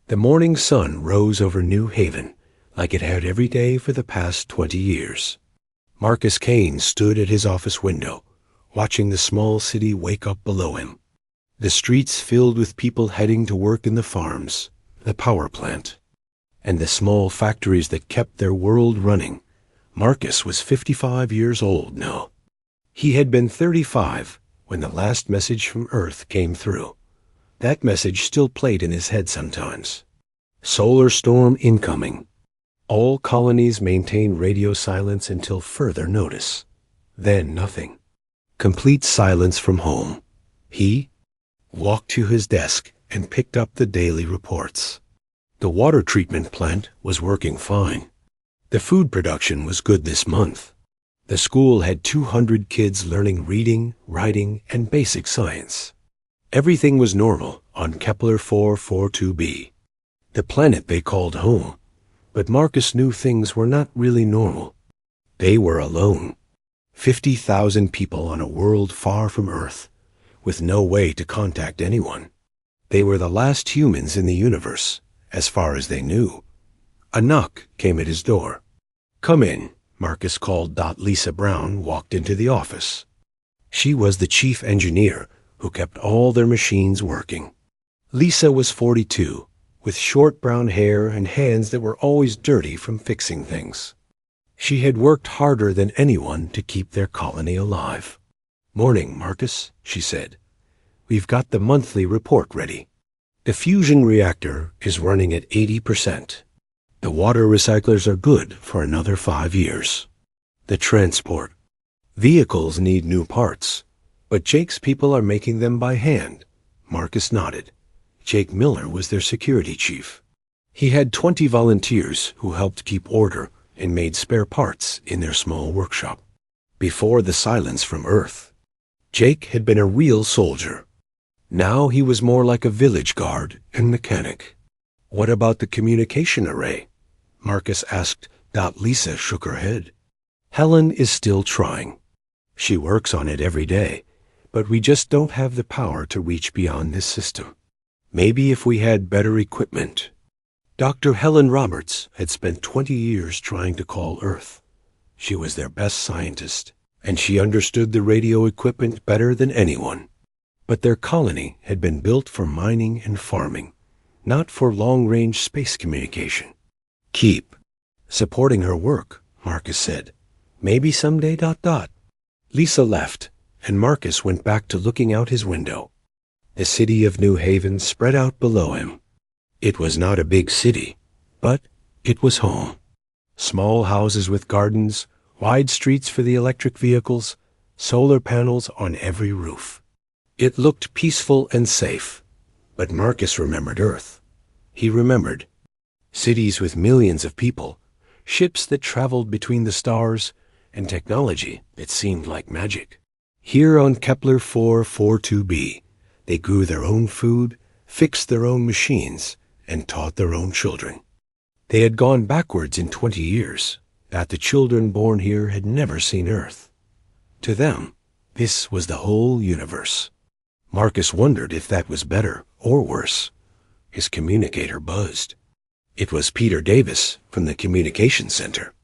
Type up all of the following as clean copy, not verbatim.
The morning sun rose over New Haven like it had every day for the past 20 years. Marcus Kane stood at his office window, watching the small city wake up below him. The streets filled with people heading to work in the farms, the power plant, and the small factories that kept their world running. Marcus was 55 years old now. He had been 35 when the last message from Earth came through. That message still played in his head sometimes. Solar storm incoming. All colonies maintain radio silence until further notice. Then nothing. Complete silence from home. He walked to his desk and picked up the daily reports. The water treatment plant was working fine. The food production was good this month. The school had 200 kids learning reading, writing, and basic science. Everything was normal on Kepler 442b, the planet they called home. But Marcus knew things were not really normal. They were alone. 50,000 people on a world far from Earth, with no way to contact anyone. They were the last humans in the universe, as far as they knew. A knock came at his door. "Come in," Marcus called. Lisa Brown walked into the office. She was the chief engineer who kept all their machines working. Lisa was 42, with short brown hair and hands that were always dirty from fixing things. She had worked harder than anyone to keep their colony alive. "Morning, Marcus," she said. "We've got the monthly report ready. The fusion reactor is running at 80%. The water recyclers are good for another 5 years. The transport. Vehicles need new parts, but Jake's people are making them by hand." Marcus nodded. Jake Miller was their security chief. He had 20 volunteers who helped keep order and made spare parts in their small workshop. Before the silence from Earth, Jake had been a real soldier. Now he was more like a village guard and mechanic. "What about the communication array?" Marcus asked. Lisa shook her head. "Helen is still trying. She works on it every day, but we just don't have the power to reach beyond this system. Maybe if we had better equipment." Dr. Helen Roberts had spent 20 years trying to call Earth. She was their best scientist, and she understood the radio equipment better than anyone. But their colony had been built for mining and farming, not for long-range space communication. "Keep supporting her work," Marcus said. "Maybe someday... Lisa left, and Marcus went back to looking out his window. The city of New Haven spread out below him. It was not a big city, but it was home. Small houses with gardens, wide streets for the electric vehicles, solar panels on every roof. It looked peaceful and safe, but Marcus remembered Earth. He remembered cities with millions of people, ships that traveled between the stars, and technology that seemed like magic. Here on Kepler 442b, they grew their own food, fixed their own machines, and taught their own children. They had gone backwards in 20 years, that the children born here had never seen Earth. To them, this was the whole universe. Marcus wondered if that was better or worse. His communicator buzzed. It was Peter Davis from the Communication Center.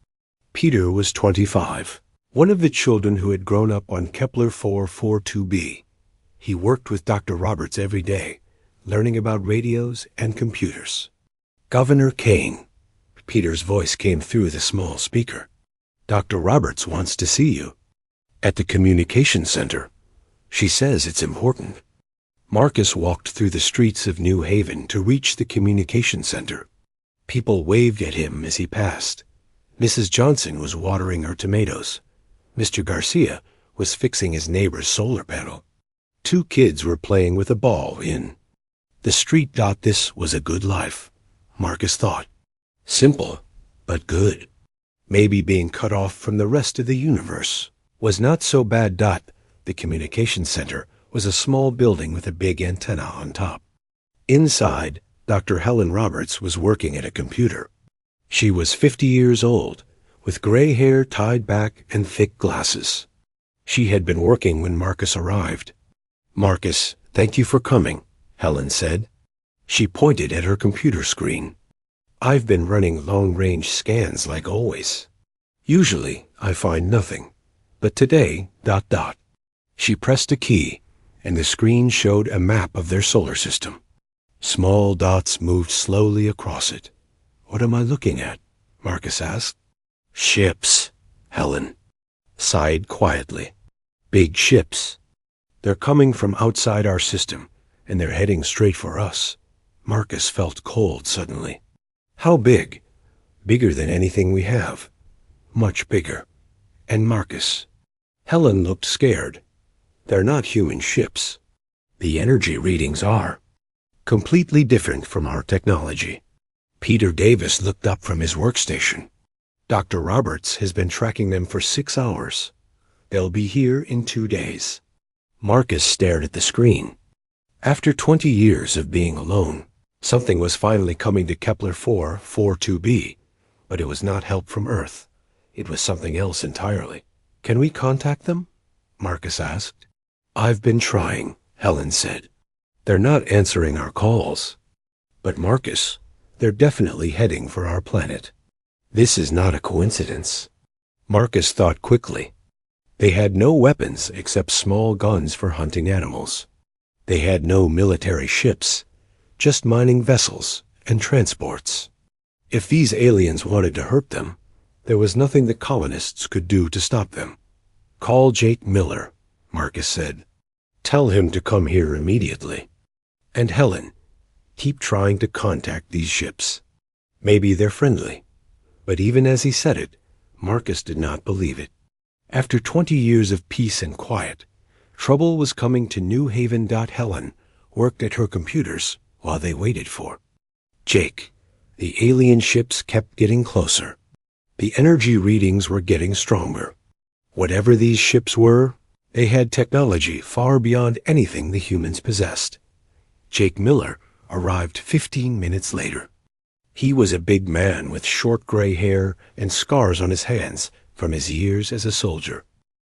Peter was 25, one of the children who had grown up on Kepler 442b. He worked with Dr. Roberts every day, learning about radios and computers. "Governor Kane," Peter's voice came through the small speaker. "Dr. Roberts wants to see you." "At the Communication Center. She says it's important." Marcus walked through the streets of New Haven to reach the Communication Center. People waved at him as he passed. Mrs. Johnson was watering her tomatoes. Mr. Garcia was fixing his neighbor's solar panel. 2 kids were playing with a ball in the street. This was a good life, Marcus thought. Simple, but good. Maybe being cut off from the rest of the universe was not so bad. The Communication Center was a small building with a big antenna on top. Inside, Dr. Helen Roberts was working at a computer. She was 50 years old, with gray hair tied back and thick glasses. She had been working when Marcus arrived. "Marcus, thank you for coming," Helen said. She pointed at her computer screen. I've been running long-range scans like always. Usually, I find nothing. But today, ... She pressed a key, and the screen showed a map of their solar system. Small dots moved slowly across it. What am I looking at? Marcus asked. Ships, Helen sighed quietly. Big ships. They're coming from outside our system, and they're heading straight for us. Marcus felt cold suddenly. How big? Bigger than anything we have. Much bigger. And Marcus. Helen looked scared. They're not human ships. The energy readings are. Completely different from our technology. Peter Davis looked up from his workstation. Dr. Roberts has been tracking them for 6 hours. They'll be here in 2 days. Marcus stared at the screen. After 20 years of being alone, something was finally coming to Kepler-4 42b, but it was not help from Earth. It was something else entirely. Can we contact them? Marcus asked. I've been trying, Helen said. They're not answering our calls. But Marcus, they're definitely heading for our planet. This is not a coincidence. Marcus thought quickly. They had no weapons except small guns for hunting animals. They had no military ships, just mining vessels and transports. If these aliens wanted to hurt them, there was nothing the colonists could do to stop them. Call Jake Miller, Marcus said. Tell him to come here immediately. And Helen, keep trying to contact these ships. Maybe they're friendly. But even as he said it, Marcus did not believe it. After 20 years of peace and quiet, trouble was coming to New Haven. Helen worked at her computers while they waited for Jake. The alien ships kept getting closer. The energy readings were getting stronger. Whatever these ships were, they had technology far beyond anything the humans possessed. Jake Miller arrived 15 minutes later. He was a big man with short gray hair and scars on his hands from his years as a soldier.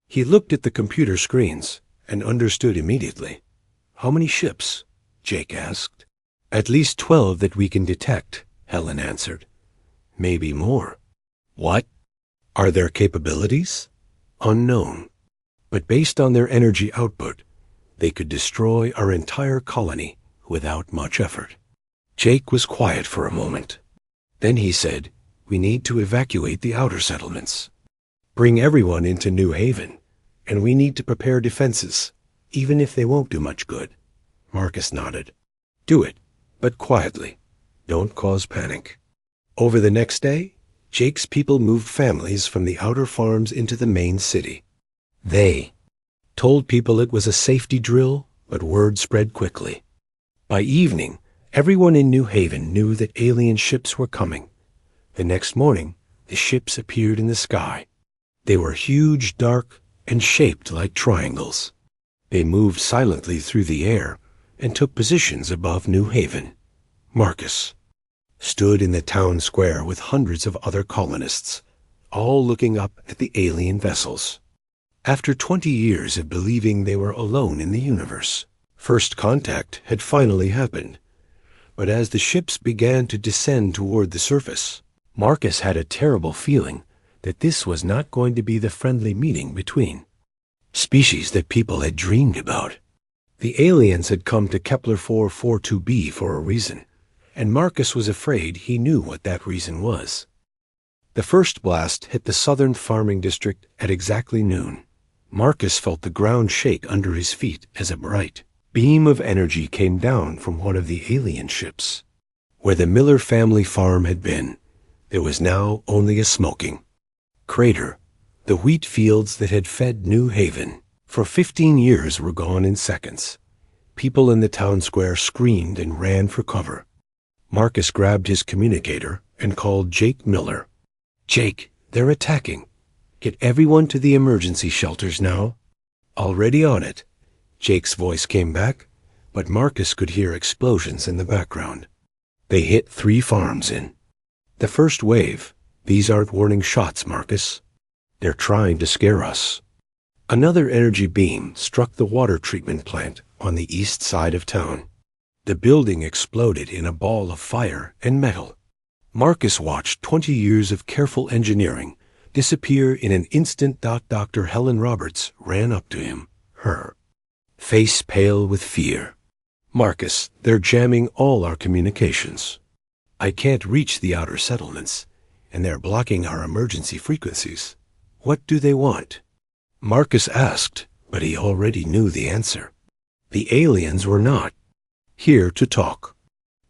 He looked at the computer screens and understood immediately. How many ships? Jake asked. At least 12 that we can detect, Helen answered. Maybe more. What? Are their capabilities? Unknown. But based on their energy output, they could destroy our entire colony without much effort. Jake was quiet for a moment. Then he said, we need to evacuate the outer settlements. Bring everyone into New Haven, and we need to prepare defenses, even if they won't do much good. Marcus nodded. Do it, but quietly. Don't cause panic. Over the next day, Jake's people moved families from the outer farms into the main city. They told people it was a safety drill, but word spread quickly. By evening, everyone in New Haven knew that alien ships were coming. The next morning, the ships appeared in the sky. They were huge, dark, and shaped like triangles. They moved silently through the air and took positions above New Haven. Marcus stood in the town square with hundreds of other colonists, all looking up at the alien vessels. After 20 years of believing they were alone in the universe, first contact had finally happened. But as the ships began to descend toward the surface, Marcus had a terrible feeling that this was not going to be the friendly meeting between species that people had dreamed about. The aliens had come to Kepler-4 42b for a reason, and Marcus was afraid he knew what that reason was. The first blast hit the southern farming district at exactly noon. Marcus felt the ground shake under his feet as a bright beam of energy came down from one of the alien ships. Where the Miller family farm had been, there was now only a smoking crater. The wheat fields that had fed New Haven for 15 years were gone in seconds. People in the town square screamed and ran for cover. Marcus grabbed his communicator and called Jake Miller. Jake, they're attacking. Get everyone to the emergency shelters now. Already on it. Jake's voice came back, but Marcus could hear explosions in the background. They hit 3 farms in the first wave. These aren't warning shots, Marcus. They're trying to scare us. Another energy beam struck the water treatment plant on the east side of town. The building exploded in a ball of fire and metal. Marcus watched 20 years of careful engineering disappear in an instant. Dr. Helen Roberts ran up to him, her face pale with fear. "Marcus, they're jamming all our communications. I can't reach the outer settlements, and they're blocking our emergency frequencies. What do they want?" Marcus asked, but he already knew the answer. The aliens were not here to talk.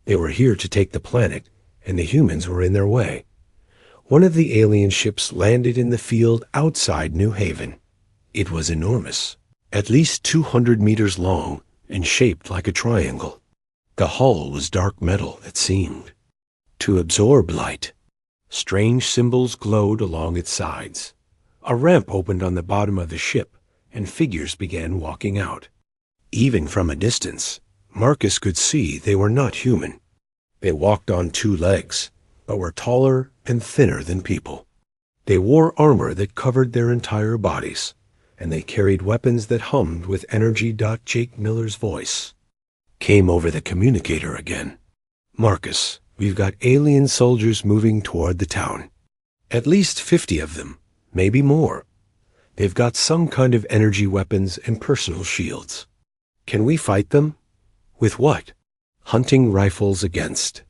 They were here to take the planet, and the humans were in their way. One of the alien ships landed in the field outside New Haven. It was enormous, at least 200 meters long and shaped like a triangle. The hull was dark metal, it seemed, to absorb light. Strange symbols glowed along its sides. A ramp opened on the bottom of the ship, and figures began walking out. Even from a distance, Marcus could see they were not human. They walked on 2 legs, but were taller and thinner than people. They wore armor that covered their entire bodies, and they carried weapons that hummed with energy. Jake Miller's voice came over the communicator again. "Marcus, we've got alien soldiers moving toward the town. At least 50 of them, maybe more. They've got some kind of energy weapons and personal shields. Can we fight them?" "With what?" "Hunting rifles against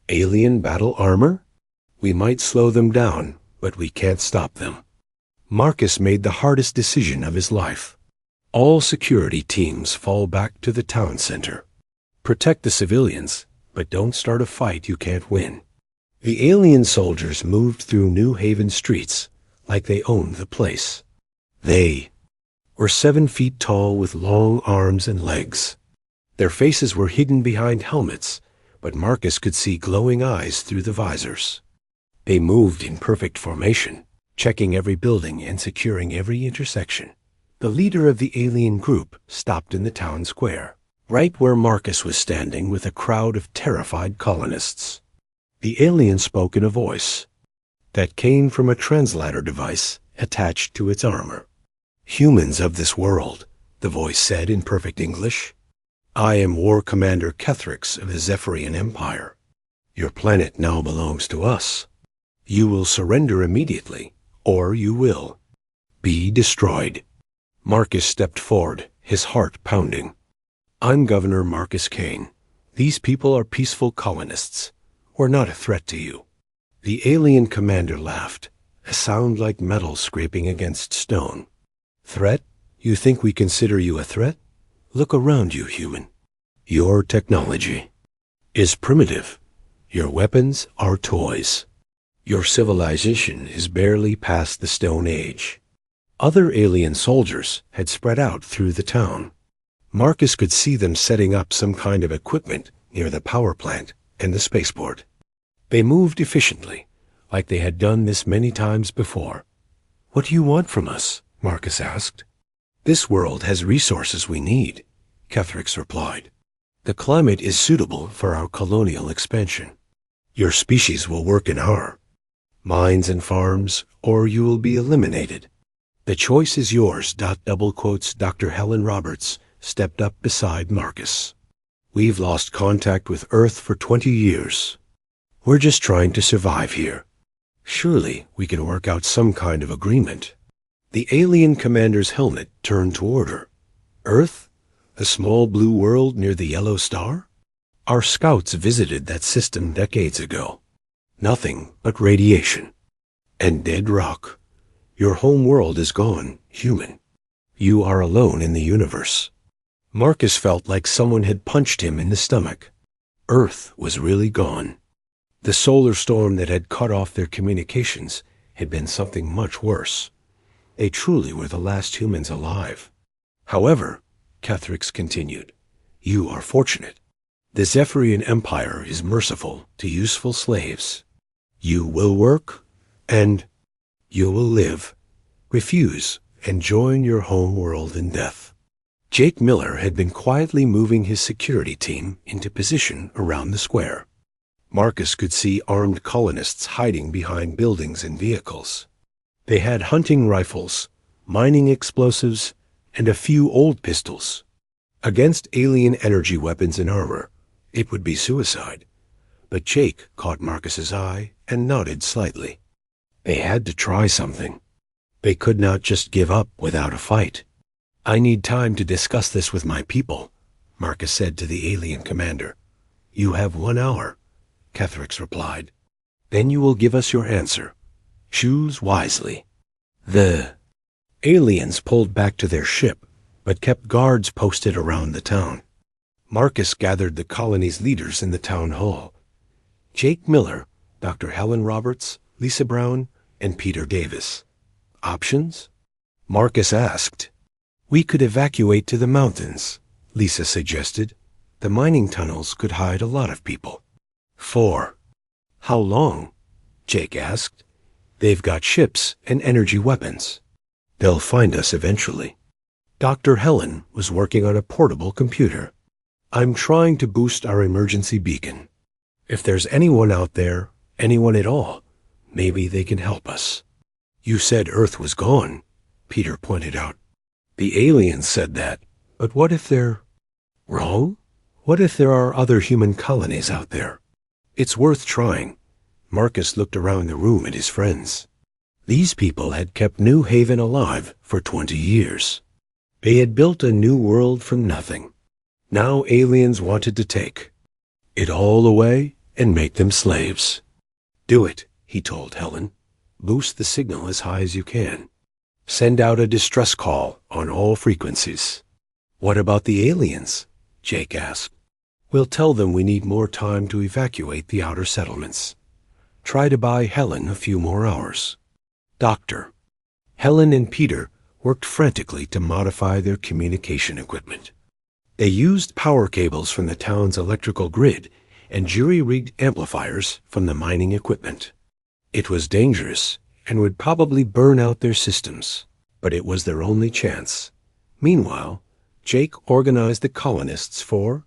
alien battle armor? We might slow them down, but we can't stop them." Marcus made the hardest decision of his life. All security teams fall back to the town center. Protect the civilians, but don't start a fight you can't win. The alien soldiers moved through New Haven streets like they owned the place. They were 7 feet tall with long arms and legs. Their faces were hidden behind helmets, but Marcus could see glowing eyes through the visors. They moved in perfect formation, checking every building and securing every intersection. The leader of the alien group stopped in the town square, right where Marcus was standing with a crowd of terrified colonists. The alien spoke in a voice that came from a translator device attached to its armor. "Humans of this world," the voice said in perfect English. "I am War Commander Kethrix of the Zephyrian Empire. Your planet now belongs to us. You will surrender immediately, or you will be destroyed." Marcus stepped forward, his heart pounding. "I'm Governor Marcus Kane. These people are peaceful colonists. We're not a threat to you." The alien commander laughed, a sound like metal scraping against stone. "Threat? You think we consider you a threat? Look around you, human. Your technology is primitive. Your weapons are toys. Your civilization is barely past the Stone Age." Other alien soldiers had spread out through the town. Marcus could see them setting up some kind of equipment near the power plant and the spaceport. They moved efficiently, like they had done this many times before. "What do you want from us?" Marcus asked. "This world has resources we need," Kethrix replied. "The climate is suitable for our colonial expansion. Your species will work in our mines and farms, or you will be eliminated. The choice is yours." Double quotes. Dr. Helen Roberts stepped up beside Marcus. "We've lost contact with Earth for 20 years. We're just trying to survive here. Surely we can work out some kind of agreement." The alien commander's helmet turned toward her. "Earth? A small blue world near the yellow star? Our scouts visited that system decades ago. Nothing but radiation and dead rock. Your home world is gone, human. You are alone in the universe." Marcus felt like someone had punched him in the stomach. Earth was really gone. The solar storm that had cut off their communications had been something much worse. They truly were the last humans alive. "However," Kethrix continued, "you are fortunate. The Zephyrian Empire is merciful to useful slaves. You will work, and you will live. Refuse, and join your home world in death." Jake Miller had been quietly moving his security team into position around the square. Marcus could see armed colonists hiding behind buildings and vehicles. They had hunting rifles, mining explosives, and a few old pistols. Against alien energy weapons and armor, It would be suicide. But Jake caught Marcus's eye and nodded slightly. They had to try something. They could not just give up without a fight. I need time to discuss this with my people, Marcus said to the alien commander. You have 1 hour, Kethrix replied. Then you will give us your answer. Choose wisely. The aliens pulled back to their ship, but kept guards posted around the town. Marcus gathered the colony's leaders in the town hall. Jake Miller, Dr. Helen Roberts, Lisa Brown, and Peter Davis. Options? Marcus asked. We could evacuate to the mountains, Lisa suggested. The mining tunnels could hide a lot of people. 4. How long? Jake asked. They've got ships and energy weapons. They'll find us eventually. Dr. Helen was working on a portable computer. I'm trying to boost our emergency beacon. If there's anyone out there, anyone at all, maybe they can help us. You said Earth was gone, Peter pointed out. The aliens said that, but what if they're wrong? What if there are other human colonies out there? It's worth trying. Marcus looked around the room at his friends. These people had kept New Haven alive for 20 years. They had built a new world from nothing. Now aliens wanted to take it all away and make them slaves. Do it, he told Helen. Boost the signal as high as you can. Send out a distress call on all frequencies. What about the aliens? Jake asked. We'll tell them we need more time to evacuate the outer settlements. Try to buy Helen a few more hours. Doctor. Helen and Peter worked frantically to modify their communication equipment. They used power cables from the town's electrical grid and jury-rigged amplifiers from the mining equipment. It was dangerous and would probably burn out their systems, but it was their only chance. Meanwhile, Jake organized the colonists for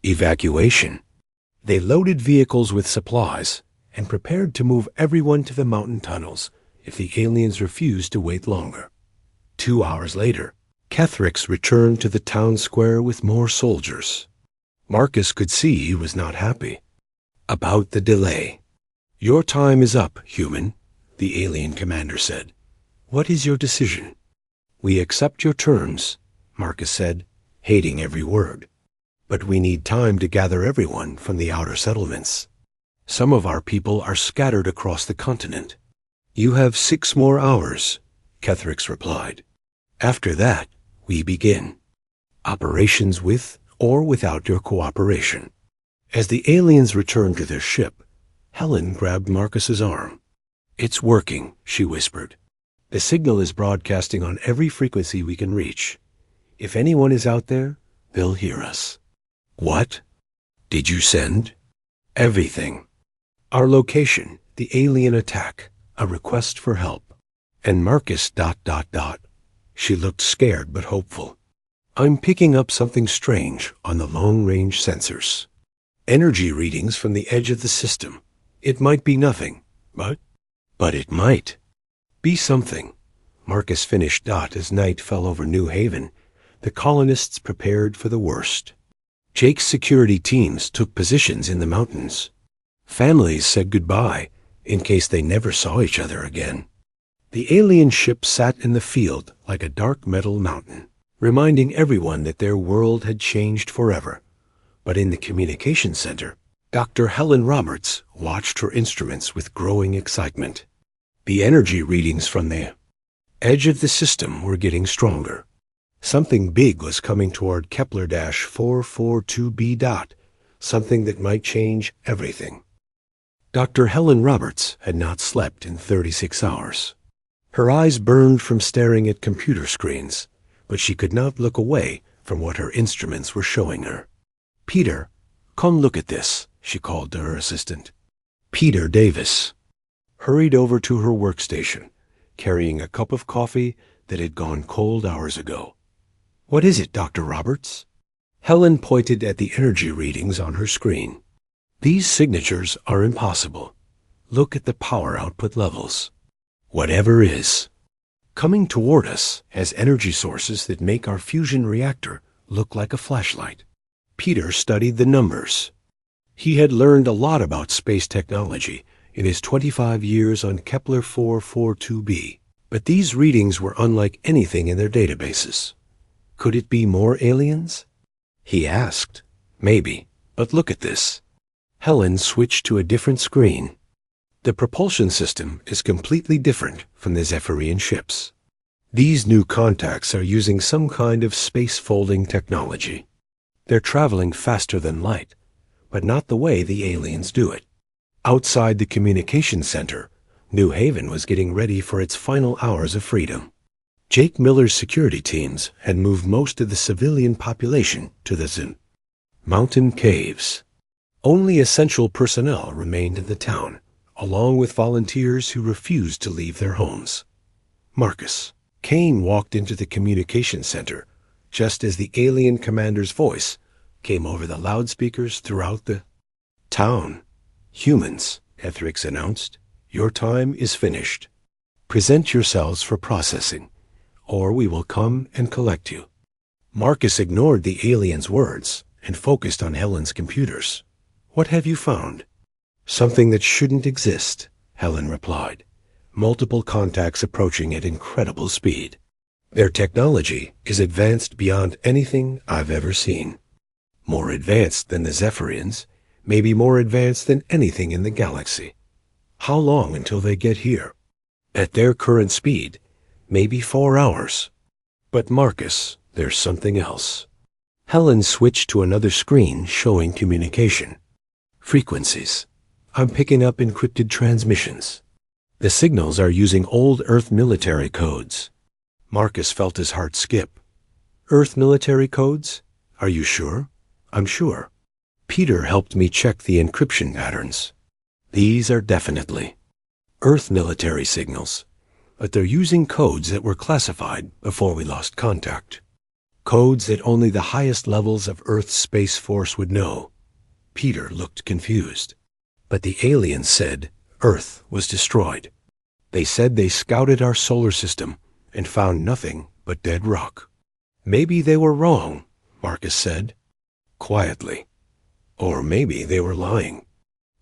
evacuation. They loaded vehicles with supplies and prepared to move everyone to the mountain tunnels if the aliens refused to wait longer. 2 hours later, Kethrix returned to the town square with more soldiers. Marcus could see he was not happy. About the delay. Your time is up, human, the alien commander said. What is your decision? We accept your terms, Marcus said, hating every word. But we need time to gather everyone from the outer settlements. Some of our people are scattered across the continent. You have 6 more hours, Kethrix replied. After that, we begin. Operations with or without your cooperation. As the aliens returned to their ship, Helen grabbed Marcus's arm. It's working, she whispered. The signal is broadcasting on every frequency we can reach. If anyone is out there, they'll hear us. What? Did you send? Everything. Our location, the alien attack, a request for help. And Marcus ... She looked scared but hopeful. I'm picking up something strange on the long-range sensors. Energy readings from the edge of the system. It might be nothing, but it might be something. Marcus finished ... as night fell over New Haven. The colonists prepared for the worst. Jake's security teams took positions in the mountains. Families said goodbye in case they never saw each other again. The alien ship sat in the field like a dark metal mountain, reminding everyone that their world had changed forever. But in the communication center, Dr. Helen Roberts watched her instruments with growing excitement. The energy readings from the edge of the system were getting stronger. Something big was coming toward Kepler-442b. Something that might change everything. Dr. Helen Roberts had not slept in 36 hours. Her eyes burned from staring at computer screens, but she could not look away from what her instruments were showing her. Peter, come look at this, she called to her assistant. Peter Davis hurried over to her workstation, carrying a cup of coffee that had gone cold hours ago. What is it, Dr. Roberts? Helen pointed at the energy readings on her screen. These signatures are impossible. Look at the power output levels. Whatever is coming toward us has energy sources that make our fusion reactor look like a flashlight. Peter studied the numbers. He had learned a lot about space technology in his 25 years on Kepler 442b, but these readings were unlike anything in their databases. Could it be more aliens? He asked. Maybe, but look at this. Helen switched to a different screen. The propulsion system is completely different from the Zephyrian ships. These new contacts are using some kind of space-folding technology. They're traveling faster than light, but not the way the aliens do it. Outside the communication center, New Haven was getting ready for its final hours of freedom. Jake Miller's security teams had moved most of the civilian population to the mountain caves. Only essential personnel remained in the town, along with volunteers who refused to leave their homes. Marcus Kane walked into the communication center just as the alien commander's voice came over the loudspeakers throughout the town. Humans, Ethrix announced, your time is finished. Present yourselves for processing, or we will come and collect you. Marcus ignored the alien's words and focused on Helen's computers. What have you found? Something that shouldn't exist, Helen replied. Multiple contacts approaching at incredible speed. Their technology is advanced beyond anything I've ever seen. More advanced than the Zephyrians, maybe more advanced than anything in the galaxy. How long until they get here? At their current speed, maybe 4 hours. But Marcus, there's something else. Helen switched to another screen showing communication. Frequencies. I'm picking up encrypted transmissions. The signals are using old Earth military codes. Marcus felt his heart skip. Earth military codes? Are you sure? I'm sure. Peter helped me check the encryption patterns. These are definitely Earth military signals, but they're using codes that were classified before we lost contact. Codes that only the highest levels of Earth's Space Force would know. Peter looked confused. But the aliens said Earth was destroyed. They said they scouted our solar system and found nothing but dead rock. Maybe they were wrong, Marcus said, quietly. Or maybe they were lying.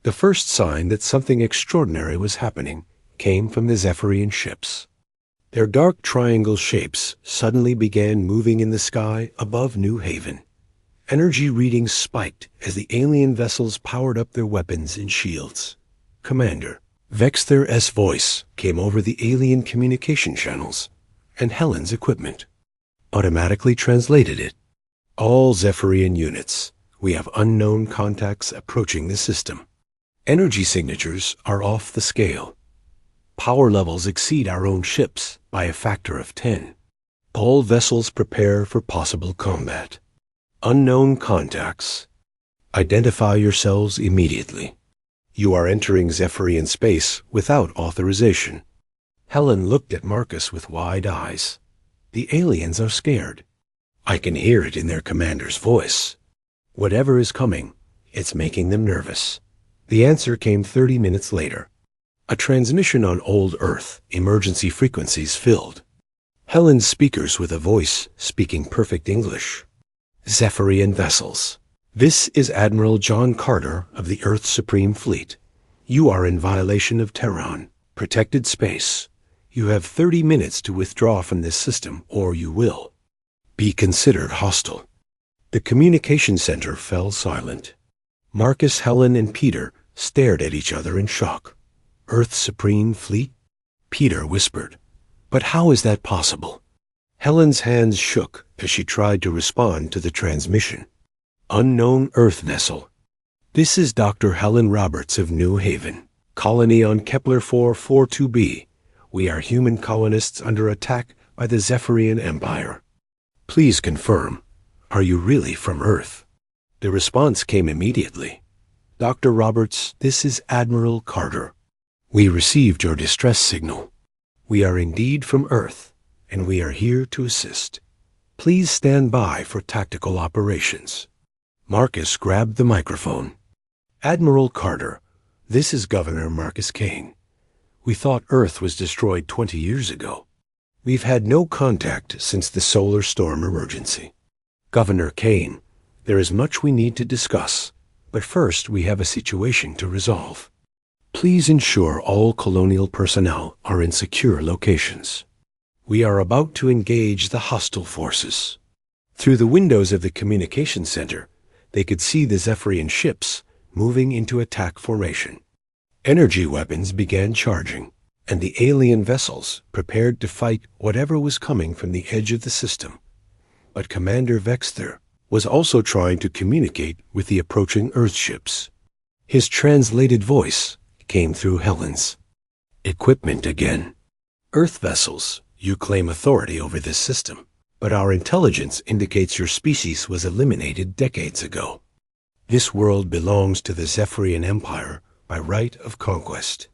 The first sign that something extraordinary was happening came from the Zephyrian ships. Their dark triangle shapes suddenly began moving in the sky above New Haven. Energy readings spiked as the alien vessels powered up their weapons and shields. Commander, Vexther S. voice came over the alien communication channels, and Helen's equipment automatically translated it. All Zephyrian units, we have unknown contacts approaching the system. Energy signatures are off the scale. Power levels exceed our own ships by a factor of 10. All vessels prepare for possible combat. Unknown contacts. Identify yourselves immediately. You are entering Zephyrian space without authorization. Helen looked at Marcus with wide eyes. The aliens are scared. I can hear it in their commander's voice. Whatever is coming, it's making them nervous. The answer came 30 minutes later. A transmission on old Earth, emergency frequencies filled. Helen's speakers with a voice speaking perfect English. Zephyrian vessels. This is Admiral John Carter of the Earth's Supreme Fleet. You are in violation of Terran, protected space. You have 30 minutes to withdraw from this system, or you will be considered hostile. The communication center fell silent. Marcus, Helen, and Peter stared at each other in shock. Earth's Supreme Fleet? Peter whispered. But how is that possible? Helen's hands shook as she tried to respond to the transmission. Unknown Earth vessel. This is Dr. Helen Roberts of New Haven. Colony on Kepler 442b. We are human colonists under attack by the Zephyrian Empire. Please confirm. Are you really from Earth? The response came immediately. Dr. Roberts, this is Admiral Carter. We received your distress signal. We are indeed from Earth, and we are here to assist. Please stand by for tactical operations. Marcus grabbed the microphone. Admiral Carter, this is Governor Marcus Kane. We thought Earth was destroyed 20 years ago. We've had no contact since the solar storm emergency. Governor Kane, there is much we need to discuss, But first, we have a situation to resolve. Please ensure all colonial personnel are in secure locations. We are about to engage the hostile forces. Through the windows of the communication center, they could see the Zephyrian ships moving into attack formation. Energy weapons began charging, and the alien vessels prepared to fight whatever was coming from the edge of the system. But Commander Vexter was also trying to communicate with the approaching Earth ships. His translated voice came through Helen's. Equipment again. Earth vessels, you claim authority over this system, but our intelligence indicates your species was eliminated decades ago. This world belongs to the Zephyrian Empire by right of conquest.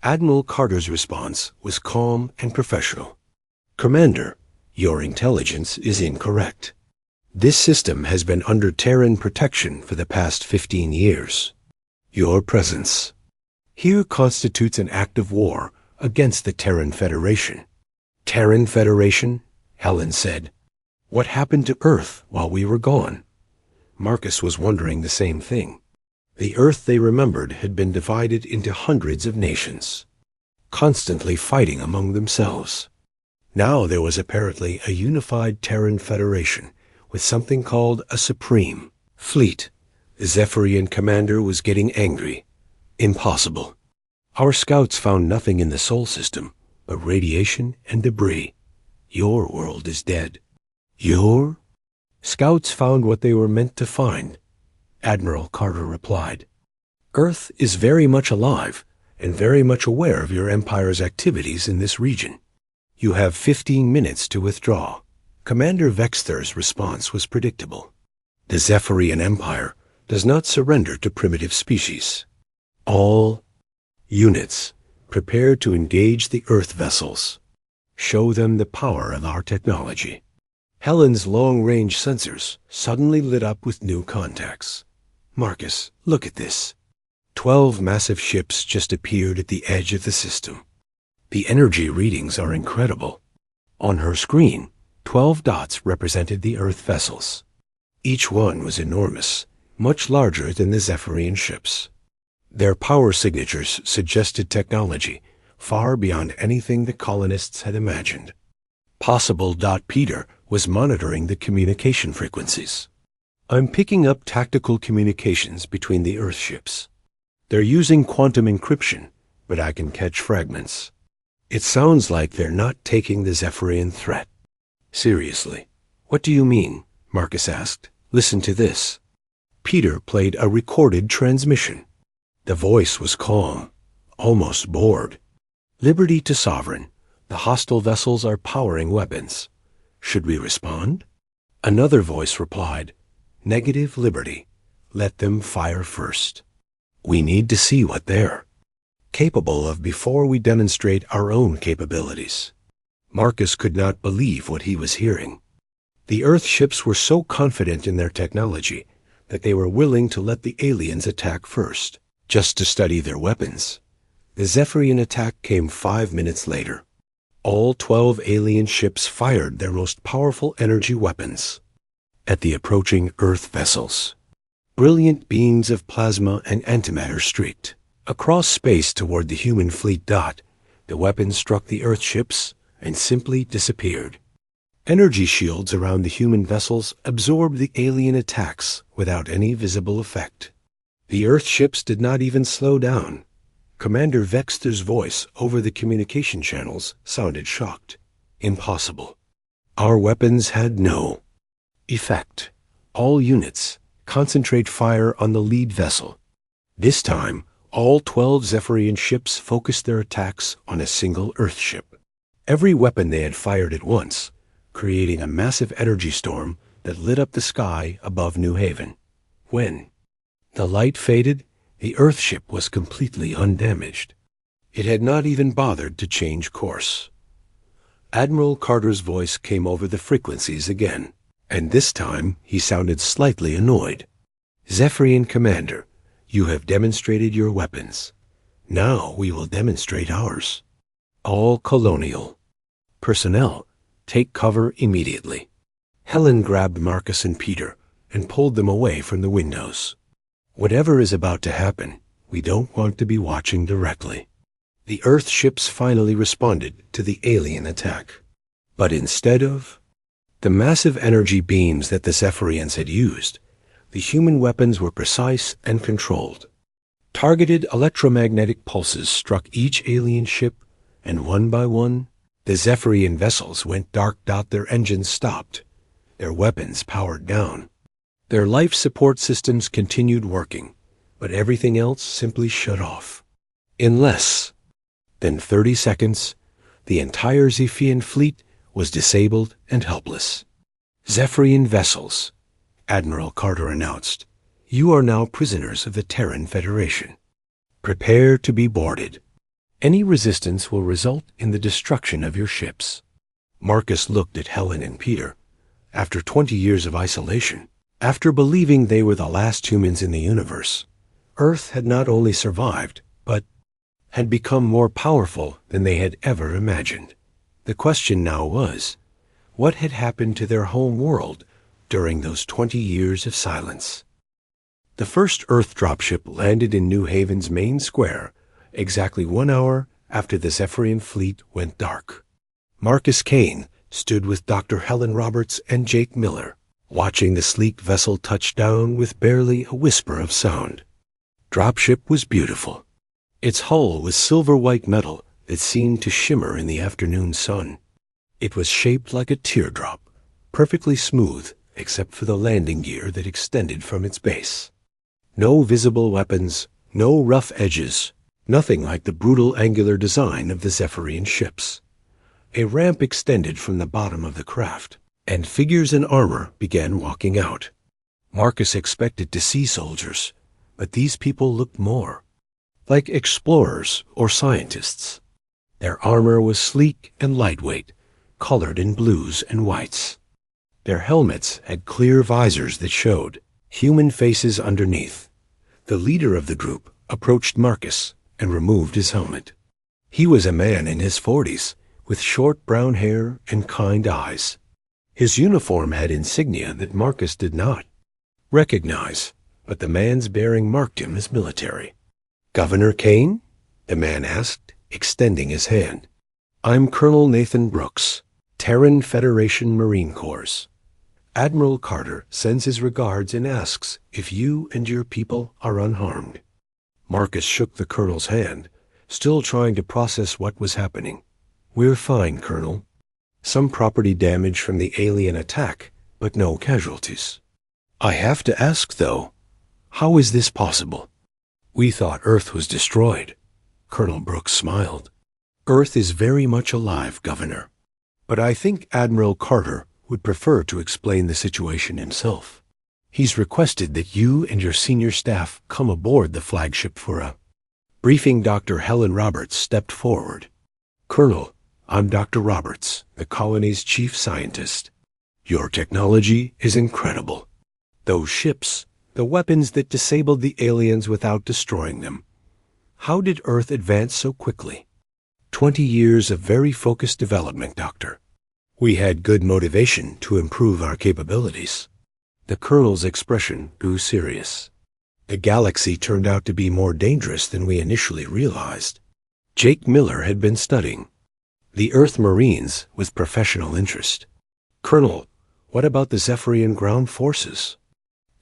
Admiral Carter's response was calm and professional. Commander, your intelligence is incorrect. This system has been under Terran protection for the past 15 years. Your presence here constitutes an act of war against the Terran Federation. Terran Federation? Helen said. What happened to Earth while we were gone? Marcus was wondering the same thing. The Earth they remembered had been divided into hundreds of nations, constantly fighting among themselves. Now there was apparently a unified Terran Federation with something called a Supreme Fleet. The Zephyrian commander was getting angry. Impossible. Our scouts found nothing in the Sol system but radiation and debris. Your world is dead. Your? Scouts found what they were meant to find, Admiral Carter replied. Earth is very much alive and very much aware of your Empire's activities in this region. You have 15 minutes to withdraw. Commander Vexter's response was predictable. The Zephyrian Empire does not surrender to primitive species. All units prepare to engage the Earth vessels. Show them the power of our technology. Helen's long-range sensors suddenly lit up with new contacts. Marcus, look at this. 12 massive ships just appeared at the edge of the system. The energy readings are incredible. On her screen, 12 dots represented the Earth vessels. Each one was enormous, much larger than the Zephyrian ships. Their power signatures suggested technology far beyond anything the colonists had imagined. Possible. Peter was monitoring the communication frequencies. I'm picking up tactical communications between the Earth ships. They're using quantum encryption, but I can catch fragments. It sounds like they're not taking the Zephyrian threat seriously. What do you mean? Marcus asked. Listen to this. Peter played a recorded transmission. The voice was calm, almost bored. Liberty to Sovereign. The hostile vessels are powering weapons. Should we respond? Another voice replied, Negative Liberty. Let them fire first. We need to see what they're capable of before we demonstrate our own capabilities. Marcus could not believe what he was hearing. The Earth ships were so confident in their technology that they were willing to let the aliens attack first, just to study their weapons. The Zephyrian attack came 5 minutes later. All 12 alien ships fired their most powerful energy weapons at the approaching Earth vessels. Brilliant beams of plasma and antimatter streaked across space toward the human fleet. The weapons struck the Earth ships and simply disappeared. Energy shields around the human vessels absorbed the alien attacks without any visible effect. The Earth ships did not even slow down. Commander Vexter's voice over the communication channels sounded shocked. Impossible. Our weapons had no effect. All units, concentrate fire on the lead vessel. This time, all 12 Zephyrian ships focused their attacks on a single Earth ship. Every weapon they had fired at once, creating a massive energy storm that lit up the sky above New Haven. When the light faded, the Earth ship was completely undamaged. It had not even bothered to change course. Admiral Carter's voice came over the frequencies again, and this time he sounded slightly annoyed. Zephyrian Commander, you have demonstrated your weapons. Now we will demonstrate ours. All colonial personnel, take cover immediately. Helen grabbed Marcus and Peter and pulled them away from the windows. Whatever is about to happen, we don't want to be watching directly. The Earth ships finally responded to the alien attack. But instead of the massive energy beams that the Zephyrians had used, the human weapons were precise and controlled. Targeted electromagnetic pulses struck each alien ship, and one by one, the Zephyrian vessels went dark. Their engines stopped, their weapons powered down. Their life support systems continued working, but everything else simply shut off. In less than 30 seconds, the entire Zephyrian fleet was disabled and helpless. Zephyrian vessels, Admiral Carter announced, you are now prisoners of the Terran Federation. Prepare to be boarded. Any resistance will result in the destruction of your ships. Marcus looked at Helen and Peter. After 20 years of isolation, after believing they were the last humans in the universe, Earth had not only survived, but had become more powerful than they had ever imagined. The question now was, what had happened to their home world during those 20 years of silence? The first Earth dropship landed in New Haven's main square exactly 1 hour after the Zephyrian fleet went dark. Marcus Kane stood with Dr. Helen Roberts and Jake Miller, watching the sleek vessel touch down with barely a whisper of sound. Dropship was beautiful. Its hull was silver-white metal that seemed to shimmer in the afternoon sun. It was shaped like a teardrop, perfectly smooth except for the landing gear that extended from its base. No visible weapons, no rough edges, nothing like the brutal angular design of the Zephyrian ships. A ramp extended from the bottom of the craft, and figures in armor began walking out. Marcus expected to see soldiers, but these people looked more like explorers or scientists. Their armor was sleek and lightweight, colored in blues and whites. Their helmets had clear visors that showed human faces underneath. The leader of the group approached Marcus and removed his helmet. He was a man in his 40s, with short brown hair and kind eyes. His uniform had insignia that Marcus did not recognize, but the man's bearing marked him as military. "Governor Kane?" the man asked, extending his hand. "I'm Colonel Nathan Brooks, Terran Federation Marine Corps. Admiral Carter sends his regards and asks if you and your people are unharmed." Marcus shook the colonel's hand, still trying to process what was happening. "We're fine, Colonel. Some property damage from the alien attack, but no casualties. I have to ask, though, how is this possible? We thought Earth was destroyed." Colonel Brooks smiled. "Earth is very much alive, Governor. But I think Admiral Carter would prefer to explain the situation himself. He's requested that you and your senior staff come aboard the flagship for a briefing." Dr. Helen Roberts stepped forward. "Colonel, I'm Dr. Roberts, the colony's chief scientist. Your technology is incredible. Those ships, the weapons that disabled the aliens without destroying them. How did Earth advance so quickly? 20 years of very focused development, Doctor. We had good motivation to improve our capabilities." The colonel's expression grew serious. "The galaxy turned out to be more dangerous than we initially realized." Jake Miller had been studying the Earth Marines with professional interest. "Colonel, what about the Zephyrian ground forces?"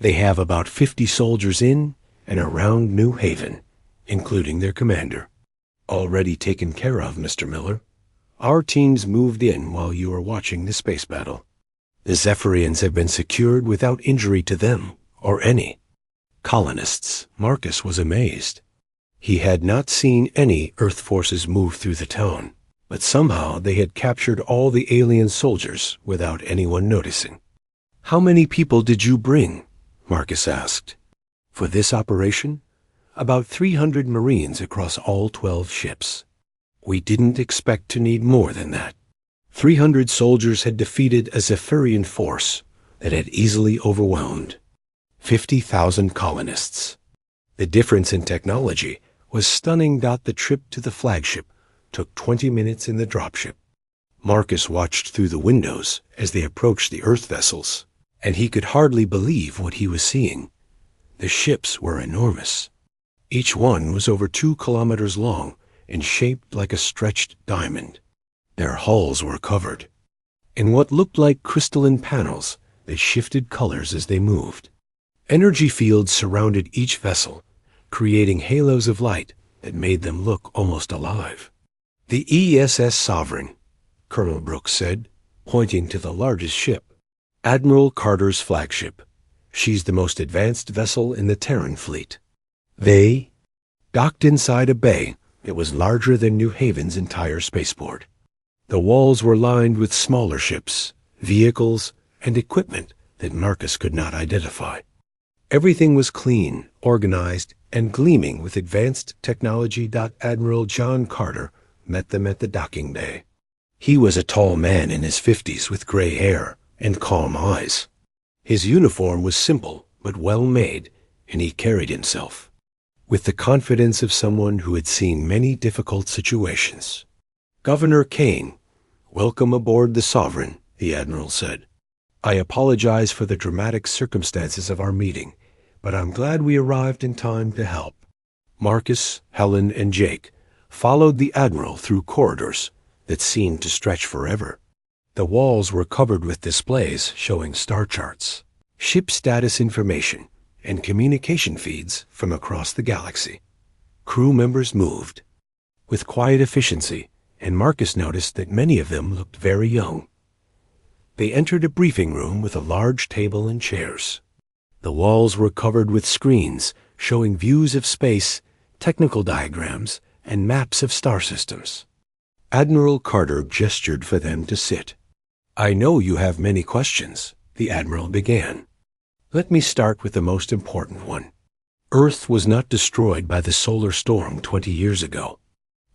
"They have about 50 soldiers in and around New Haven, including their commander." "Already taken care of, Mr. Miller. Our teams moved in while you were watching the space battle. The Zephyrians have been secured without injury to them or any colonists." Marcus was amazed. He had not seen any Earth forces move through the town, but somehow they had captured all the alien soldiers without anyone noticing. "How many people did you bring?" Marcus asked. "For this operation, about 300 Marines across all 12 ships. We didn't expect to need more than that." 300 soldiers had defeated a Zephyrian force that had easily overwhelmed 50,000 colonists. The difference in technology was stunning. The trip to the flagship took 20 minutes in the dropship. Marcus watched through the windows as they approached the Earth vessels, and he could hardly believe what he was seeing. The ships were enormous. Each one was over 2 kilometers long and shaped like a stretched diamond. Their hulls were covered in what looked like crystalline panels that shifted colors as they moved. Energy fields surrounded each vessel, creating halos of light that made them look almost alive. "The ESS Sovereign," Colonel Brooks said, pointing to the largest ship. "Admiral Carter's flagship. She's the most advanced vessel in the Terran fleet." They docked inside a bay that was larger than New Haven's entire spaceport. The walls were lined with smaller ships, vehicles, and equipment that Marcus could not identify. Everything was clean, organized, and gleaming with advanced technology. Admiral John Carter met them at the docking bay. He was a tall man in his 50s with gray hair and calm eyes. His uniform was simple but well made, and he carried himself with the confidence of someone who had seen many difficult situations. "Governor Kane, welcome aboard the Sovereign," the Admiral said. "I apologize for the dramatic circumstances of our meeting, but I'm glad we arrived in time to help." Marcus, Helen, and Jake followed the Admiral through corridors that seemed to stretch forever. The walls were covered with displays showing star charts, ship status information, and communication feeds from across the galaxy. Crew members moved with quiet efficiency, and Marcus noticed that many of them looked very young. They entered a briefing room with a large table and chairs. The walls were covered with screens showing views of space, technical diagrams, and maps of star systems. Admiral Carter gestured for them to sit. "I know you have many questions," the Admiral began. "Let me start with the most important one. Earth was not destroyed by the solar storm 20 years ago.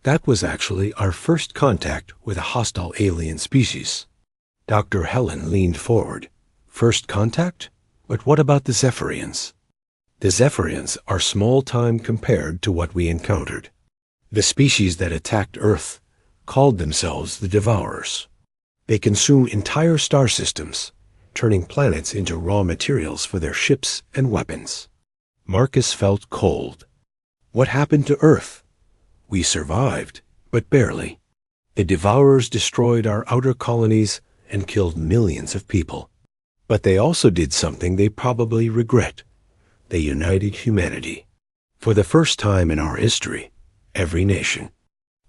That was actually our first contact with a hostile alien species." Dr. Helen leaned forward. "First contact? But what about the Zephyrians?" "The Zephyrians are small time compared to what we encountered. The species that attacked Earth called themselves the Devourers. They consume entire star systems, turning planets into raw materials for their ships and weapons." Marcus felt cold. "What happened to Earth?" "We survived, but barely. The Devourers destroyed our outer colonies and killed millions of people. But they also did something they probably regret. They united humanity. For the first time in our history, every nation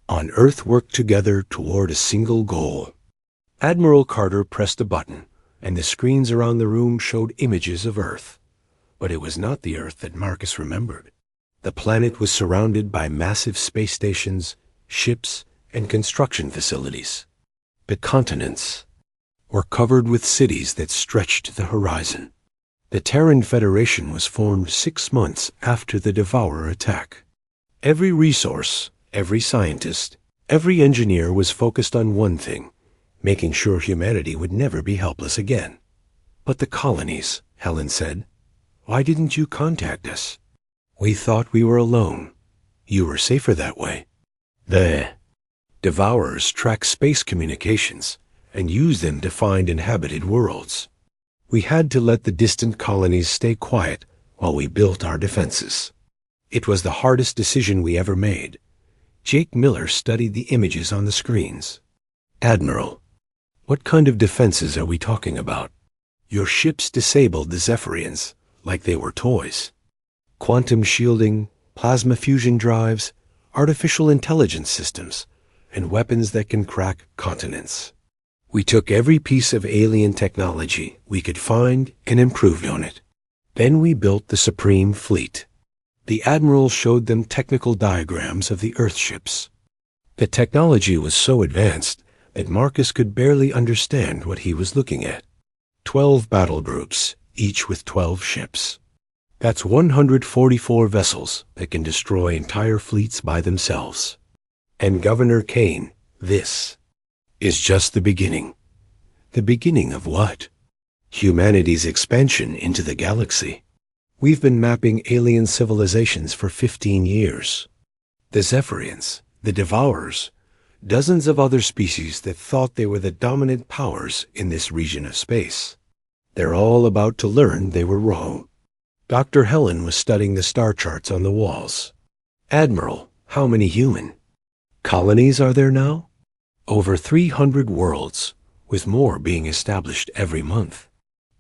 on Earth worked together toward a single goal." Admiral Carter pressed a button, and the screens around the room showed images of Earth. But it was not the Earth that Marcus remembered. The planet was surrounded by massive space stations, ships, and construction facilities. The continents were covered with cities that stretched to the horizon. The Terran Federation was formed 6 months after the Devourer attack. Every resource, every scientist, every engineer was focused on one thing: making sure humanity would never be helpless again. "But the colonies," Helen said. "Why didn't you contact us?" "We thought we were alone. You were safer that way." The Devourers track space communications and use them to find inhabited worlds. We had to let the distant colonies stay quiet while we built our defenses. It was the hardest decision we ever made. Jake Miller studied the images on the screens. "Admiral, what kind of defenses are we talking about?" "Your ships disabled the Zephyrians like they were toys. Quantum shielding, plasma fusion drives, artificial intelligence systems, and weapons that can crack continents. We took every piece of alien technology we could find and improved on it. Then we built the Supreme Fleet." The Admiral showed them technical diagrams of the Earth ships. The technology was so advanced that Marcus could barely understand what he was looking at. 12 battle groups, each with 12 ships. That's 144 vessels that can destroy entire fleets by themselves. And Governor Kane, this is just the beginning. The beginning of what? Humanity's expansion into the galaxy. We've been mapping alien civilizations for 15 years. The Zephyrians, the Devourers, dozens of other species that thought they were the dominant powers in this region of space. They're all about to learn they were wrong. Dr. Helen was studying the star charts on the walls. Admiral, how many human colonies are there now? Over 300 worlds, with more being established every month.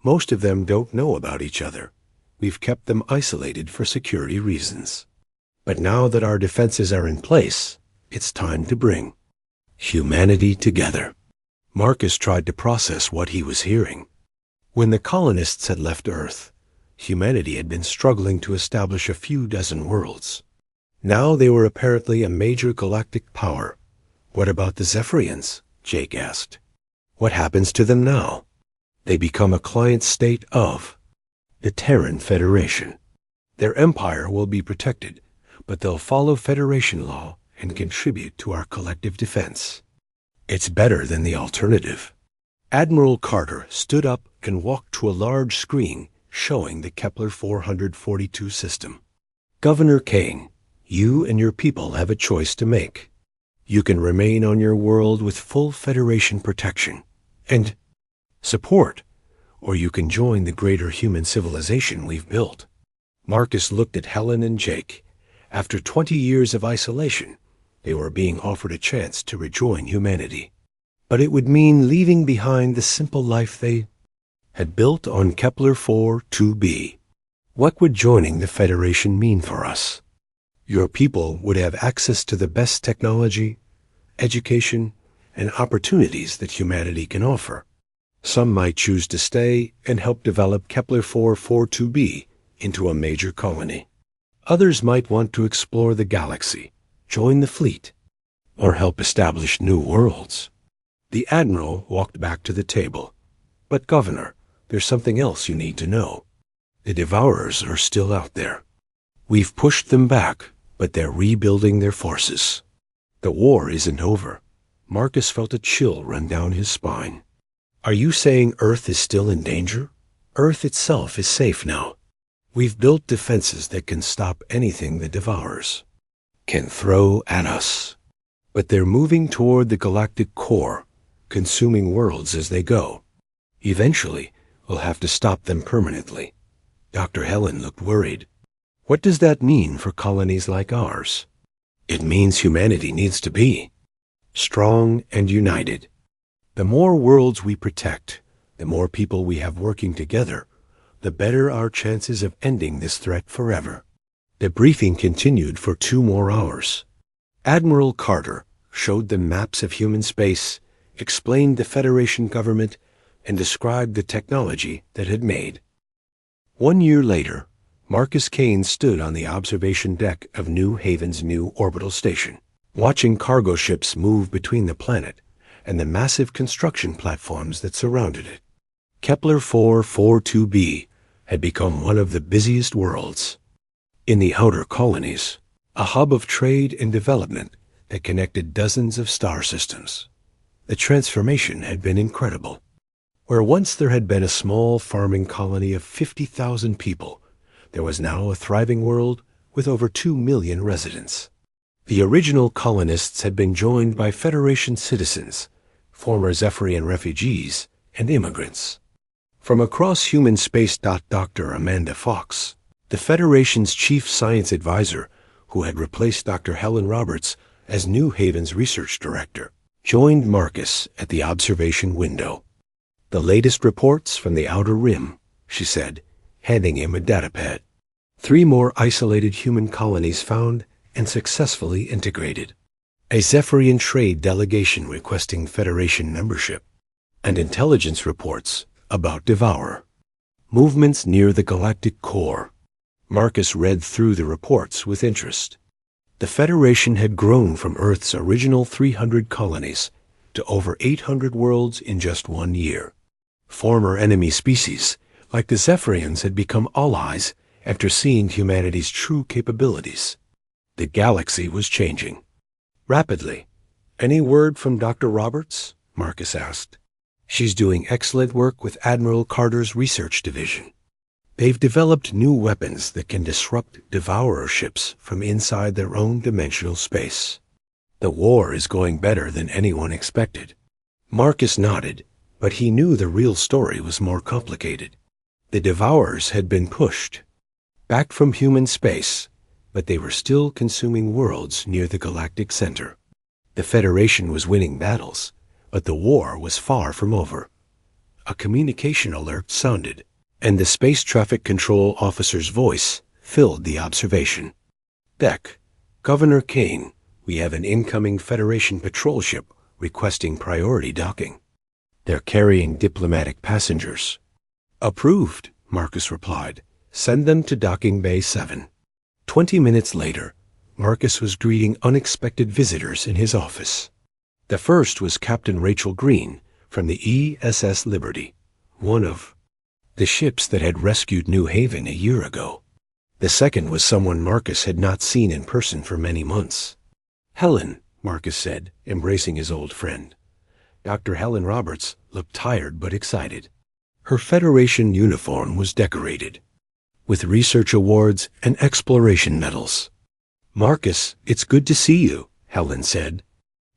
Most of them don't know about each other. We've kept them isolated for security reasons. But now that our defenses are in place, it's time to bring humanity together. Marcus tried to process what he was hearing. When the colonists had left Earth, humanity had been struggling to establish a few dozen worlds. Now they were apparently a major galactic power. What about the Zephyrians? Jake asked. What happens to them now? They become a client state of the Terran Federation. Their empire will be protected, but they'll follow Federation law and contribute to our collective defense. It's better than the alternative. Admiral Carter stood up and walked to a large screen showing the Kepler 442 system. Governor Kane, you and your people have a choice to make. You can remain on your world with full Federation protection and support, or you can join the greater human civilization we've built. Marcus looked at Helen and Jake. After 20 years of isolation, they were being offered a chance to rejoin humanity. But it would mean leaving behind the simple life they had built on Kepler 4-2b. What would joining the Federation mean for us? Your people would have access to the best technology, education, and opportunities that humanity can offer. Some might choose to stay and help develop Kepler 4-2b into a major colony. Others might want to explore the galaxy, join the fleet, or help establish new worlds. The Admiral walked back to the table. But Governor, there's something else you need to know. The Devourers are still out there. We've pushed them back, but they're rebuilding their forces. The war isn't over. Marcus felt a chill run down his spine. Are you saying Earth is still in danger? Earth itself is safe now. We've built defenses that can stop anything the Devourers can throw at us. But they're moving toward the galactic core, consuming worlds as they go. Eventually, we'll have to stop them permanently. Dr. Helen looked worried. What does that mean for colonies like ours? It means humanity needs to be strong and united. The more worlds we protect, the more people we have working together, the better our chances of ending this threat forever. The briefing continued for 2 more hours. Admiral Carter showed them maps of human space, explained the Federation government, and described the technology that had made. 1 year later, Marcus Kane stood on the observation deck of New Haven's new orbital station, watching cargo ships move between the planet and the massive construction platforms that surrounded it. Kepler 4-2b had become one of the busiest worlds. In the outer colonies, a hub of trade and development that connected dozens of star systems. The transformation had been incredible. Where once there had been a small farming colony of 50,000 people, there was now a thriving world with over 2 million residents. The original colonists had been joined by Federation citizens, former Zephyrian refugees, and immigrants. From across human space. Dr. Amanda Fox, the Federation's chief science advisor, who had replaced Dr. Helen Roberts as New Haven's research director, joined Marcus at the observation window. The latest reports from the Outer Rim, she said, handing him a datapad. 3 more isolated human colonies found and successfully integrated. A Zephyrian trade delegation requesting Federation membership. And intelligence reports about Devour. Movements near the galactic core. Marcus read through the reports with interest. The Federation had grown from Earth's original 300 colonies to over 800 worlds in just 1 year. Former enemy species, like the Zephyrians, had become allies after seeing humanity's true capabilities. The galaxy was changing rapidly. Any word from Dr. Roberts? Marcus asked. She's doing excellent work with Admiral Carter's research division. They've developed new weapons that can disrupt Devourer ships from inside their own dimensional space. The war is going better than anyone expected. Marcus nodded, but he knew the real story was more complicated. The Devourers had been pushed, back from human space, but they were still consuming worlds near the galactic center. The Federation was winning battles, but the war was far from over. A communication alert sounded, and the Space Traffic Control Officer's voice filled the observation. "Beck, Governor Kane, we have an incoming Federation patrol ship requesting priority docking. They're carrying diplomatic passengers." "Approved," Marcus replied. "Send them to Docking Bay 7. 20 minutes later, Marcus was greeting unexpected visitors in his office. The first was Captain Rachel Green from the ESS Liberty, one of the ships that had rescued New Haven a year ago. The second was someone Marcus had not seen in person for many months. "Helen," Marcus said, embracing his old friend. Dr. Helen Roberts looked tired but excited. Her Federation uniform was decorated with research awards and exploration medals. "Marcus, it's good to see you," Helen said.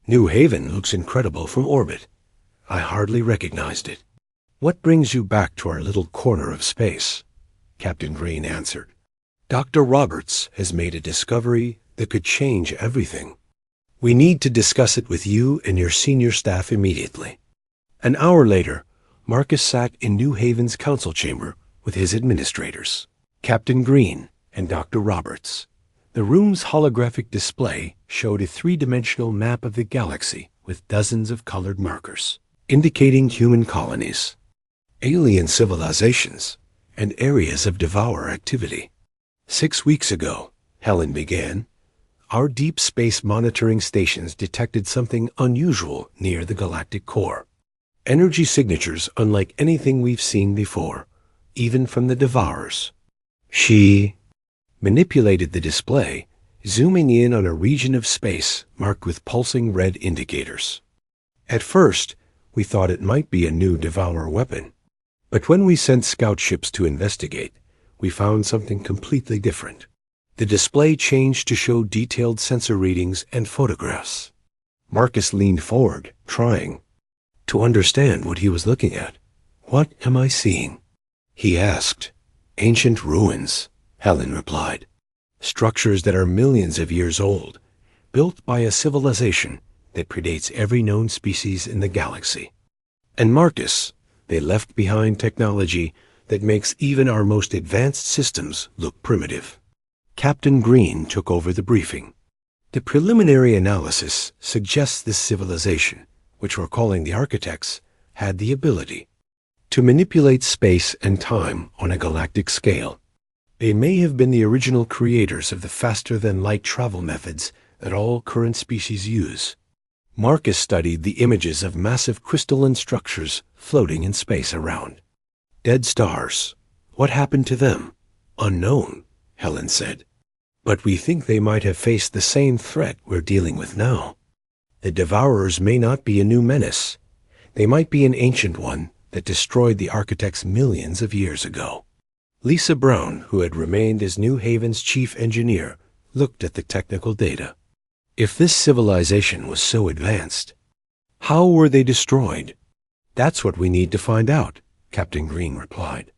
"New Haven looks incredible from orbit. I hardly recognized it." "What brings you back to our little corner of space?" Captain Green answered. "Dr. Roberts has made a discovery that could change everything. We need to discuss it with you and your senior staff immediately." An hour later, Marcus sat in New Haven's council chamber with his administrators, Captain Green and Dr. Roberts. The room's holographic display showed a three-dimensional map of the galaxy with dozens of colored markers, indicating human colonies, alien civilizations, and areas of devourer activity. 6 weeks ago, Helen began, our deep space monitoring stations detected something unusual near the galactic core. Energy signatures unlike anything we've seen before, even from the devourers. She manipulated the display, zooming in on a region of space marked with pulsing red indicators. At first, we thought it might be a new devourer weapon, but when we sent scout ships to investigate, we found something completely different. The display changed to show detailed sensor readings and photographs. Marcus leaned forward, trying to understand what he was looking at. "What am I seeing?" he asked. "Ancient ruins," Helen replied. "Structures that are millions of years old, built by a civilization that predates every known species in the galaxy. And Marcus, they left behind technology that makes even our most advanced systems look primitive." Captain Green took over the briefing. "The preliminary analysis suggests this civilization, which we're calling the Architects, had the ability to manipulate space and time on a galactic scale. They may have been the original creators of the faster-than-light travel methods that all current species use." Marcus studied the images of massive crystalline structures floating in space around. "Dead stars. What happened to them?" "Unknown," Helen said. "But we think they might have faced the same threat we're dealing with now. The Devourers may not be a new menace. They might be an ancient one that destroyed the Architects millions of years ago." Lisa Brown, who had remained as New Haven's chief engineer, looked at the technical data. "If this civilization was so advanced, how were they destroyed?" "That's what we need to find out," Captain Green replied.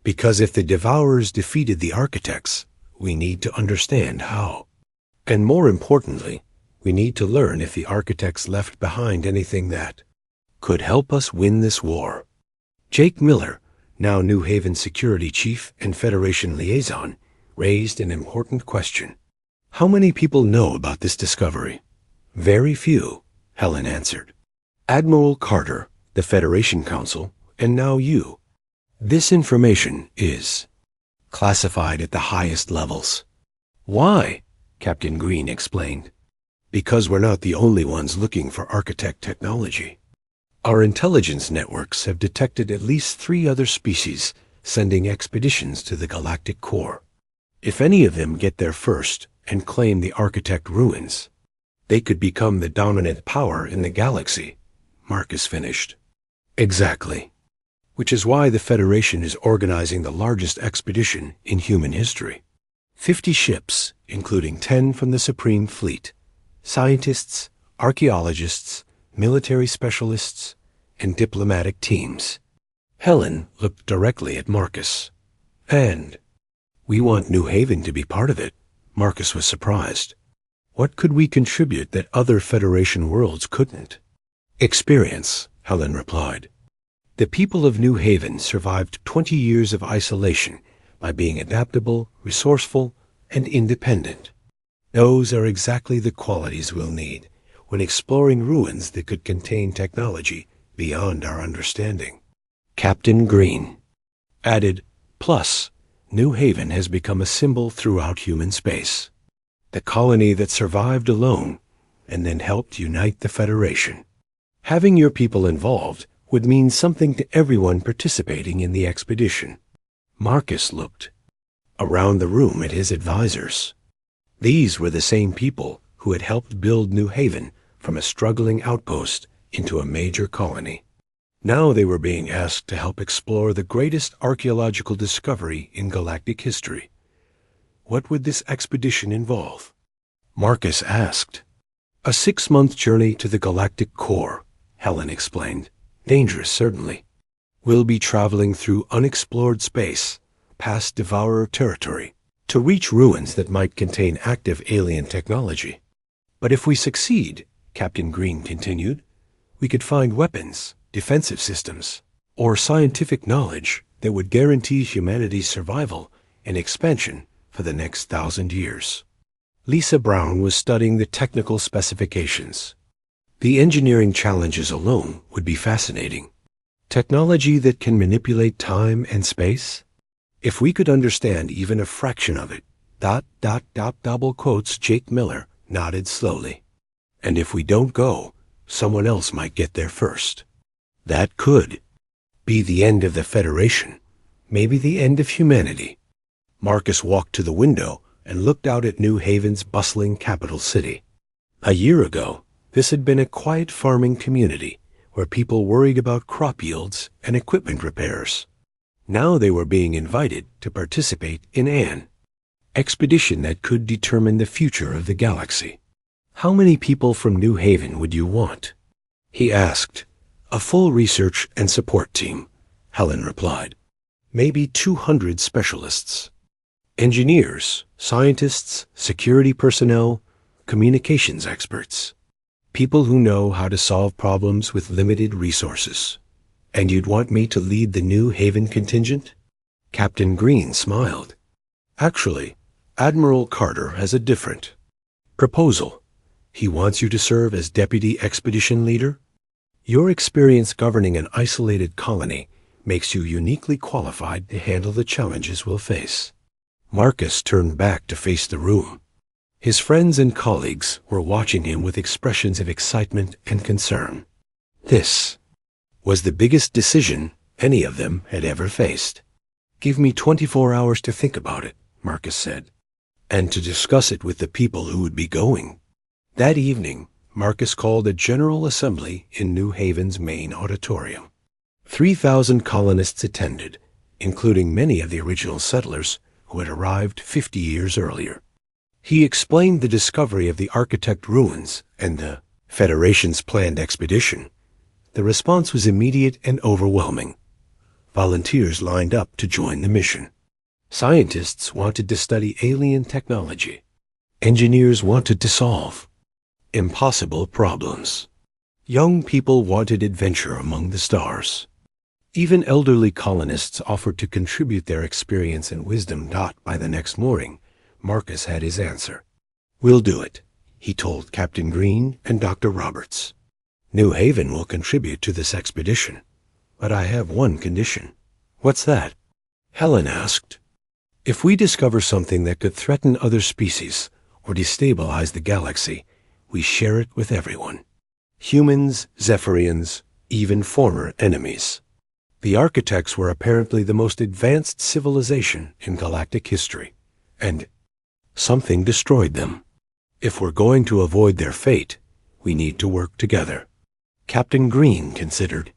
"Because if the Devourers defeated the Architects, we need to understand how. And more importantly, we need to learn if the Architects left behind anything that could help us win this war." Jake Miller, now New Haven Security Chief and Federation Liaison, raised an important question. "How many people know about this discovery?" "Very few," Helen answered. "Admiral Carter, the Federation Council, and now you. This information is classified at the highest levels." "Why?" Captain Green explained. "Because we're not the only ones looking for Architect technology. Our intelligence networks have detected at least 3 other species sending expeditions to the galactic core. If any of them get there first and claim the Architect ruins, they could become the dominant power in the galaxy," Marcus finished. "Exactly. Which is why the Federation is organizing the largest expedition in human history. 50 ships, including 10 from the Supreme Fleet, scientists, archaeologists, military specialists, and diplomatic teams." Helen looked directly at Marcus. "And We want New Haven to be part of it. Marcus was surprised. What could we contribute that other Federation worlds couldn't? Experience, Helen replied. The people of New Haven survived 20 years of isolation by being adaptable, resourceful, and independent. Those are exactly the qualities we'll need when exploring ruins that could contain technology beyond our understanding. Captain Green added, plus, New Haven has become a symbol throughout human space. The colony that survived alone and then helped unite the Federation. Having your people involved would mean something to everyone participating in the expedition. Marcus looked around the room at his advisors. These were the same people who had helped build New Haven from a struggling outpost into a major colony. Now they were being asked to help explore the greatest archaeological discovery in galactic history. What would this expedition involve? Marcus asked. A 6-month journey to the galactic core, Helen explained. Dangerous, certainly. We'll be traveling through unexplored space, past Devourer territory, to reach ruins that might contain active alien technology. But if we succeed, Captain Green continued, we could find weapons, defensive systems, or scientific knowledge that would guarantee humanity's survival and expansion for the next 1,000 years. Lisa Brown was studying the technical specifications. The engineering challenges alone would be fascinating. Technology that can manipulate time and space? If we could understand even a fraction of it, double quotes, Jake Miller nodded slowly. And if we don't go, someone else might get there first. That could be the end of the Federation, maybe the end of humanity. Marcus walked to the window and looked out at New Haven's bustling capital city. A year ago, this had been a quiet farming community where people worried about crop yields and equipment repairs. Now they were being invited to participate in an expedition that could determine the future of the galaxy. How many people from New Haven would you want? He asked. A full research and support team, Helen replied. Maybe 200 specialists. Engineers, scientists, security personnel, communications experts. People who know how to solve problems with limited resources. And you'd want me to lead the New Haven contingent? Captain Green smiled. Actually, Admiral Carter has a different proposal. He wants you to serve as deputy expedition leader. Your experience governing an isolated colony makes you uniquely qualified to handle the challenges we'll face. Marcus turned back to face the room. His friends and colleagues were watching him with expressions of excitement and concern. This was the biggest decision any of them had ever faced. Give me 24 hours to think about it, Marcus said, and to discuss it with the people who would be going. That evening, Marcus called a general assembly in New Haven's main auditorium. 3,000 colonists attended, including many of the original settlers who had arrived 50 years earlier. He explained the discovery of the Architect ruins and the Federation's planned expedition. The response was immediate and overwhelming. Volunteers lined up to join the mission. Scientists wanted to study alien technology. Engineers wanted to solve impossible problems. Young people wanted adventure among the stars. Even elderly colonists offered to contribute their experience and wisdom. By the next morning, Marcus had his answer. We'll do it, he told Captain Green and Dr. Roberts. New Haven will contribute to this expedition, but I have one condition. What's that? Helen asked. If we discover something that could threaten other species or destabilize the galaxy, we share it with everyone. Humans, Zephyrians, even former enemies. The Architects were apparently the most advanced civilization in galactic history, and something destroyed them. If we're going to avoid their fate, we need to work together. Captain Green considered.